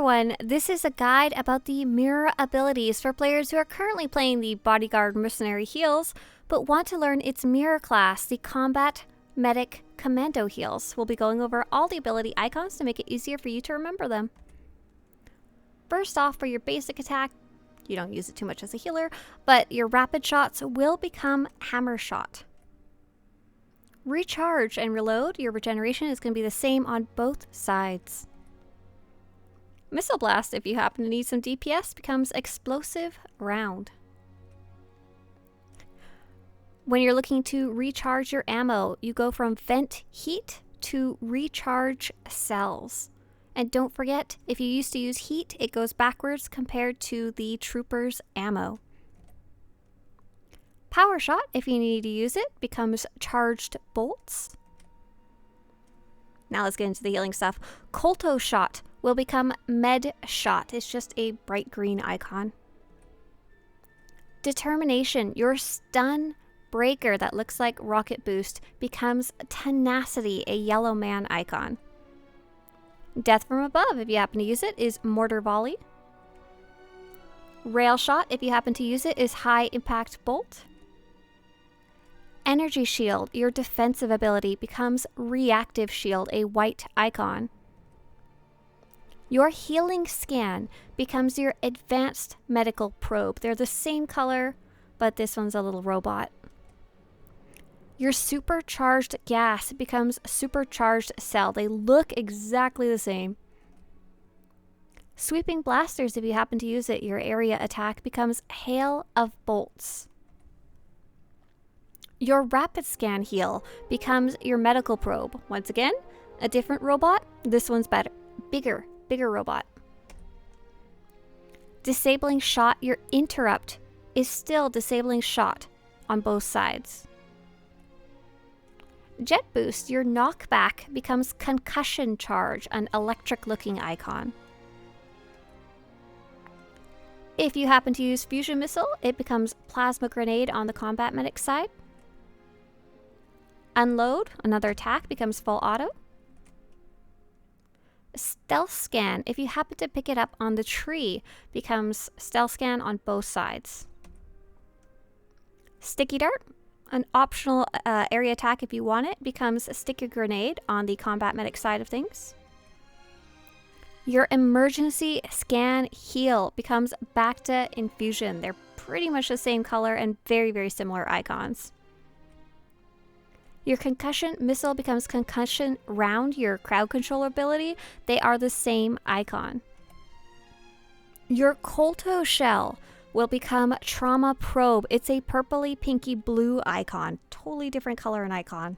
everyone, this is a guide about the mirror abilities for players who are currently playing the Bodyguard Mercenary heals, but want to learn its mirror class, the Combat Medic Commando heals. We'll be going over all the ability icons to make it easier for you to remember them. First off, for your basic attack, you don't use it too much as a healer, but your rapid shots will become hammer shot. Recharge and reload, your regeneration is going to be the same on both sides. Missile Blast, if you happen to need some DPS, becomes Explosive Round. When you're looking to recharge your ammo, you go from Vent Heat to Recharge Cells. And don't forget, if you used to use Heat, it goes backwards compared to the Trooper's ammo. Power Shot, if you need to use it, becomes Charged Bolts. Now let's get into the healing stuff. Kolto Shot will become Med Shot. It's just a bright green icon. Determination, your stun breaker that looks like Rocket Boost, becomes Tenacity, a yellow man icon. Death from Above, if you happen to use it, is Mortar Volley. Rail Shot, if you happen to use it, is High Impact Bolt. Energy Shield, your defensive ability, becomes Reactive Shield, a white icon. Your Healing Scan becomes your Advanced Medical Probe. They're the same color, but this one's a little robot. Your Supercharged Gas becomes Supercharged Cell. They look exactly the same. Sweeping Blasters, if you happen to use it, your area attack becomes Hail of Bolts. Your Rapid Scan Heal becomes your Medical Probe. Once again, a different robot. This one's better. Bigger robot. Disabling Shot, your Interrupt is still Disabling Shot on both sides. Jet Boost, your Knockback becomes Concussion Charge, an electric looking icon. If you happen to use Fusion Missile, it becomes Plasma Grenade on the Combat Medic side. Unload, another attack, becomes Full Auto. Stealth Scan, if you happen to pick it up on the tree, becomes Stealth Scan on both sides. Sticky Dart, an optional area attack if you want it, becomes Sticky Grenade on the Combat Medic side of things. Your Emergency Scan Heal becomes Bacta Infusion. They're pretty much the same color and very, very similar icons. Your Concussion Missile becomes Concussion Round, your crowd control ability. They are the same icon. Your Kolto Shell will become Trauma Probe. It's a purpley pinky blue icon. Totally different color and icon.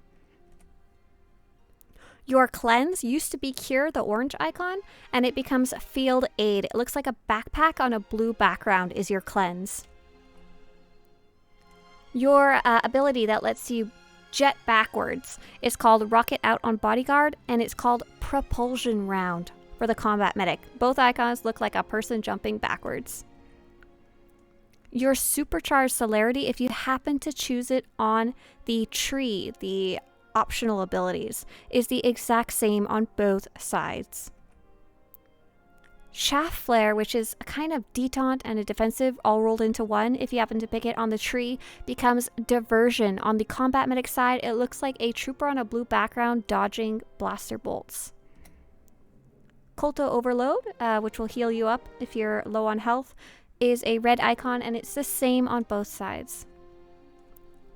Your Cleanse used to be Cure, the orange icon, and it becomes Field Aid. It looks like a backpack on a blue background is your Cleanse. Your ability that lets you jet backwards is called Rocket Out on Bodyguard, and it's called Propulsion Round for the Combat Medic. Both icons look like a person jumping backwards. Your Supercharged Celerity, if you happen to choose it on the tree, the optional abilities, is the exact same on both sides. Chaff Flare, which is a kind of detaunt and a defensive all rolled into one, if you happen to pick it on the tree, becomes Diversion. On the Combat Medic side, it looks like a trooper on a blue background dodging blaster bolts. Kolto Overload, which will heal you up if you're low on health, is a red icon, and it's the same on both sides.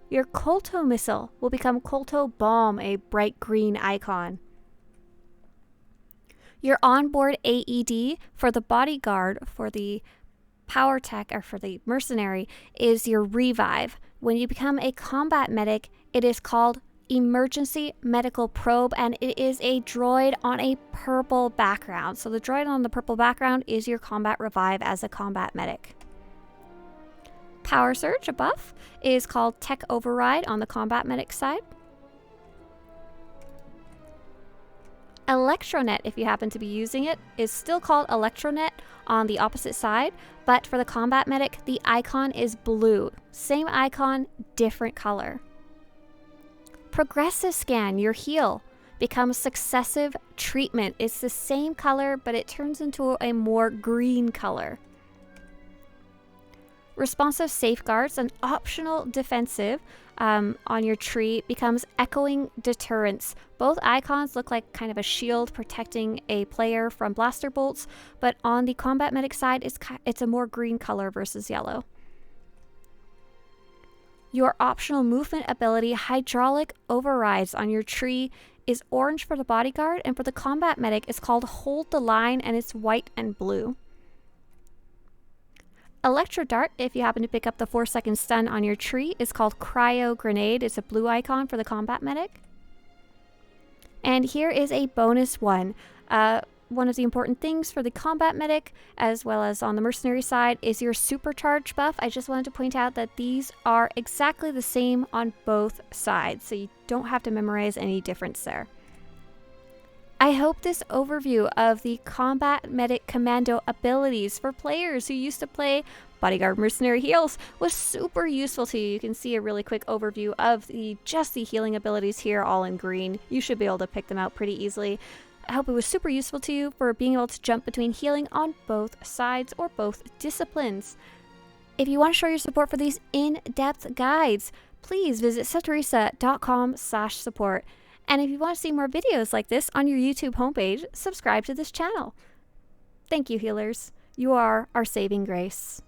Your Kolto Missile will become Kolto Bomb, a bright green icon. Your onboard AED for the Bodyguard, for the Power Tech, or for the Mercenary, is your Revive. When you become a Combat Medic, it is called Emergency Medical Probe, and it is a droid on a purple background. So the droid on the purple background is your Combat Revive as a Combat Medic. Power Surge, a buff, is called Tech Override on the Combat Medic side. Electronet, if you happen to be using it, is still called Electronet on the opposite side, but for the Combat Medic, the icon is blue. Same icon, different color. Progressive Scan, your heal, becomes Successive Treatment. It's the same color, but it turns into a more green color. Responsive Safeguards, an optional defensive on your tree, becomes Echoing Deterrence. Both icons look like kind of a shield protecting a player from blaster bolts, but on the Combat Medic side, it's a more green color versus yellow. Your optional movement ability, Hydraulic Overrides, on your tree is orange for the Bodyguard, and for the Combat Medic, it's called Hold the Line, and it's white and blue. Electro Dart, if you happen to pick up the 4-second stun on your tree, is called Cryo Grenade. It's a blue icon for the Combat Medic. And here is a bonus one. One of the important things for the Combat Medic, as well as on the Mercenary side, is your Supercharged buff. I just wanted to point out that these are exactly the same on both sides, so you don't have to memorize any difference there. I hope this overview of the Combat Medic Commando abilities for players who used to play Bodyguard Mercenary heals was super useful to you. You can see a really quick overview of just the healing abilities here, all in green. You should be able to pick them out pretty easily. I hope it was super useful to you for being able to jump between healing on both sides or both disciplines. If you want to show your support for these in-depth guides, please visit Swtorista.com/support. And if you want to see more videos like this on your YouTube homepage, subscribe to this channel. Thank you, healers. You are our saving grace.